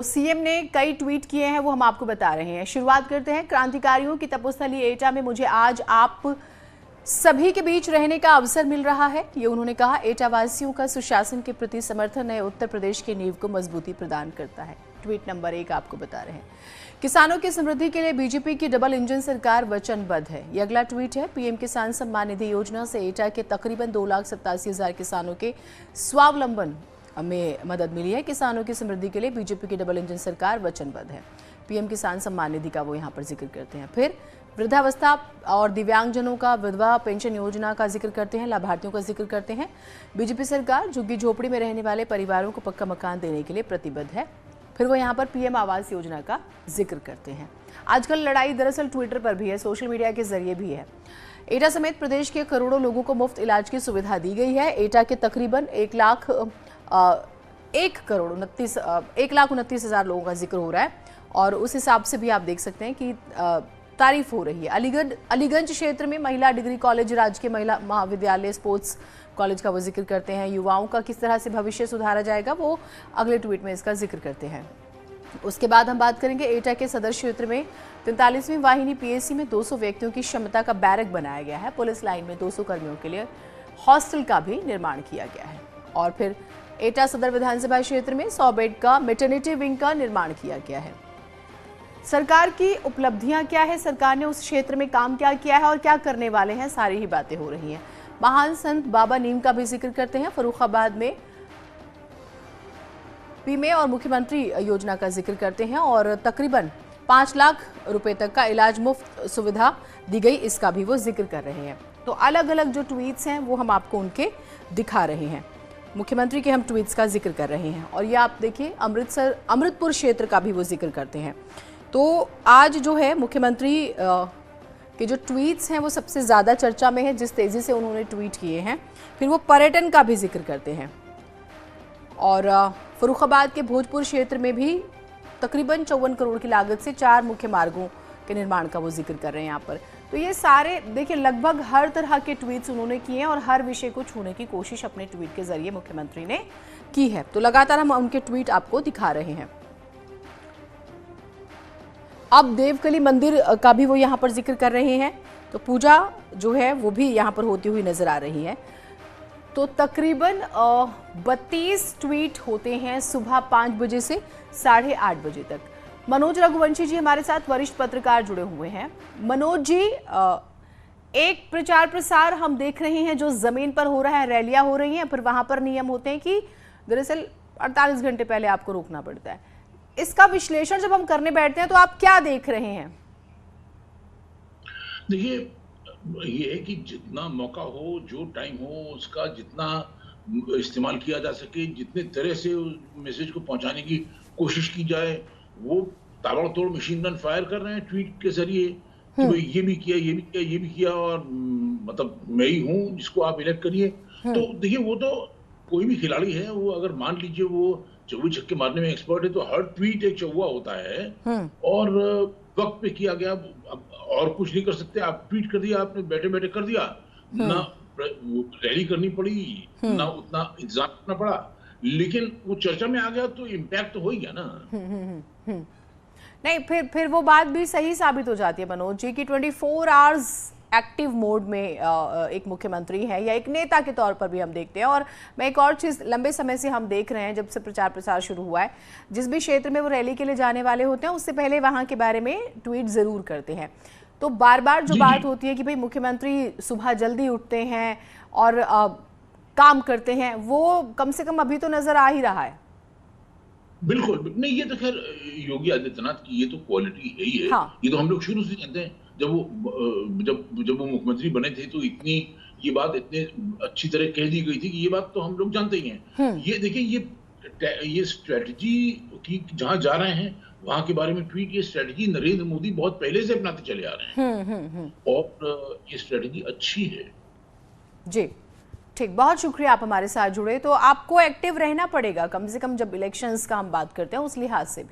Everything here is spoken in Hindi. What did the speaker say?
सीएम ने कई ट्वीट किए हैं, वो हम आपको बता रहे हैं। शुरुआत करते हैं। क्रांतिकारियों की तपोस्थली एटा में मुझे आज आप सभी के बीच रहने का अवसर मिल रहा है, ये उन्होंने कहा। एटा वासियों का सुशासन के प्रति समर्थन नए उत्तर प्रदेश की नींव को मजबूती प्रदान करता है। ट्वीट नंबर 1 आपको बता रहे हैं। किसानों की समृद्धि के लिए बीजेपी की डबल इंजन सरकार वचनबद्ध है, ये अगला ट्वीट है। पीएम किसान सम्मान निधि योजना से एटा के तकरीबन 2,87,000 किसानों के स्वावलंबन में मदद मिली है। किसानों की समृद्धि के लिए बीजेपी की डबल इंजन सरकार वचनबद्ध है। पीएम किसान सम्मान निधि का वो यहाँ पर जिक्र करते हैं। फिर वृद्धावस्था और दिव्यांगजनों का विधवा पेंशन योजना का जिक्र करते हैं, लाभार्थियों का जिक्र करते हैं। बीजेपी सरकार झुग्गी झोपड़ी में रहने वाले परिवारों को पक्का मकान देने के लिए प्रतिबद्ध है। फिर वो यहाँ पर पीएम आवास योजना का जिक्र करते हैं। आजकल लड़ाई दरअसल ट्विटर पर भी है, सोशल मीडिया के जरिए भी है। एटा समेत प्रदेश के करोड़ों लोगों को मुफ्त इलाज की सुविधा दी गई है। एटा के तकरीबन 1,29,000 लोगों का जिक्र हो रहा है और उस हिसाब से भी आप देख सकते हैं कि तारीफ हो रही है। अलीगंज क्षेत्र में महिला डिग्री कॉलेज, राजकीय महिला महाविद्यालय, स्पोर्ट्स कॉलेज का वो जिक्र करते हैं। युवाओं का किस तरह से भविष्य सुधारा जाएगा, वो अगले ट्वीट में इसका जिक्र करते हैं। उसके बाद हम बात करेंगे एटा के सदर क्षेत्र में 43वीं वाहिनी पीएसी में 200 व्यक्तियों की क्षमता का बैरक बनाया गया है। पुलिस लाइन में 200 कर्मियों के लिए हॉस्टल का भी निर्माण किया गया है। और फिर एटा सदर विधानसभा क्षेत्र में 100 बेड का मैटरनिटी विंग का निर्माण किया गया है। सरकार की उपलब्धियां क्या है, सरकार ने उस क्षेत्र में काम क्या किया है और क्या करने वाले हैं, सारी ही बातें हो रही हैं। महान संत बाबा नीम का भी जिक्र करते हैं। फर्रुखाबाद में पीमे और मुख्यमंत्री योजना का जिक्र करते हैं और तकरीबन 5 लाख रुपए तक का इलाज मुफ्त सुविधा दी गई, इसका भी वो जिक्र कर रहे हैं। तो अलग अलग जो ट्वीट्स हैं वो हम आपको उनके दिखा रहे हैं। मुख्यमंत्री के हम ट्वीट्स का जिक्र कर रहे हैं और ये आप देखिए अमृतपुर क्षेत्र का भी वो जिक्र करते हैं। तो आज जो है मुख्यमंत्री के जो ट्वीट्स हैं वो सबसे ज़्यादा चर्चा में है, जिस तेज़ी से उन्होंने ट्वीट किए हैं। फिर वो पर्यटन का भी जिक्र करते हैं और फर्रुखाबाद के भोजपुर क्षेत्र में भी तकरीबन 54 करोड़ की लागत से 4 मुख्य मार्गों के निर्माण का वो जिक्र कर रहे हैं यहाँ पर। तो ये सारे देखिए लगभग हर तरह के ट्वीट्स उन्होंने किए हैं और हर विषय को छूने की कोशिश अपने ट्वीट के जरिए मुख्यमंत्री ने की है। तो लगातार हम उनके ट्वीट आपको दिखा रहे हैं। अब देवकली मंदिर का भी वो यहाँ पर जिक्र कर रहे हैं। तो पूजा जो है वो भी यहाँ पर होती हुई नजर आ रही है। तो तकरीबन 32 ट्वीट होते हैं सुबह 5 बजे से 8:30 बजे तक। मनोज रघुवंशी जी हमारे साथ वरिष्ठ पत्रकार जुड़े हुए हैं। मनोज जी, एक प्रचार प्रसार हम देख रहे हैं जो जमीन पर हो रहा है, रैलियां हो रही हैं, फिर वहां पर नियम होते हैं कि दरअसल 48 घंटे पहले आपको रोकना पड़ता है। इसका विश्लेषण जब हम करने बैठते हैं तो आप क्या देख रहे हैं? देखिए, ये है कि जितना मौका हो, जो टाइम हो, उसका जितना इस्तेमाल किया जा सके, जितने तरह से उस मैसेज को पहुंचाने की कोशिश की जाए, वो ताबड़तोड़ मशीन गन फायर कर रहे हैं ट्वीट के जरिए कि भाई ये भी किया, ये भी किया, ये भी किया और मतलब मैं ही हूं जिसको आप इलेक्ट करिए। तो देखिए, वो तो कोई भी खिलाड़ी है, वो अगर मान लीजिए वो 24 छक्के मारने में एक्सपर्ट है तो हर ट्वीट एक चौवा होता है और वक्त पे किया गया। अब और कुछ नहीं कर सकते, आप ट्वीट कर दिया, आपने बैठे बैठे कर दिया, ना रैली करनी पड़ी, ना उतना इंतजार करना पड़ा, लेकिन वो चर्चा में आ गया तो इम्पैक्ट तो हो ही गया ना। नहीं, फिर वो बात भी सही साबित हो जाती है मनोज जी की 24 आवर्स एक्टिव मोड में एक मुख्यमंत्री है या एक नेता के तौर पर भी हम देखते हैं। और मैं एक और चीज़ लंबे समय से हम देख रहे हैं, जब से प्रचार प्रसार शुरू हुआ है, जिस भी क्षेत्र में वो रैली के लिए जाने वाले होते हैं उससे पहले वहाँ के बारे में ट्वीट ज़रूर करते हैं। तो बार बार जो बात होती है कि भाई मुख्यमंत्री सुबह जल्दी उठते हैं और काम करते हैं, वो कम से कम अभी तो नज़र आ ही रहा है। बिल्कुल नहीं, ये तो खैर योगी आदित्यनाथ की ये तो क्वालिटी है ही है। हाँ। ये तो हम लोग शुरू से जानते हैं। जब वो मुख्यमंत्री बने थे तो इतनी ये बात इतने अच्छी तरह कह दी गई थी कि ये बात तो हम लोग जानते ही हैं। ये देखिए, ये स्ट्रेटजी की जहां जा रहे हैं वहां के बारे में ट्वीट, ये स्ट्रेटजी नरेंद्र मोदी बहुत पहले से अपनाते चले आ रहे हैं और ये स्ट्रेटजी अच्छी है। जी ठीक, बहुत शुक्रिया आप हमारे साथ जुड़े। तो आपको एक्टिव रहना पड़ेगा कम से कम जब इलेक्शंस का हम बात करते हैं उस लिहाज से भी।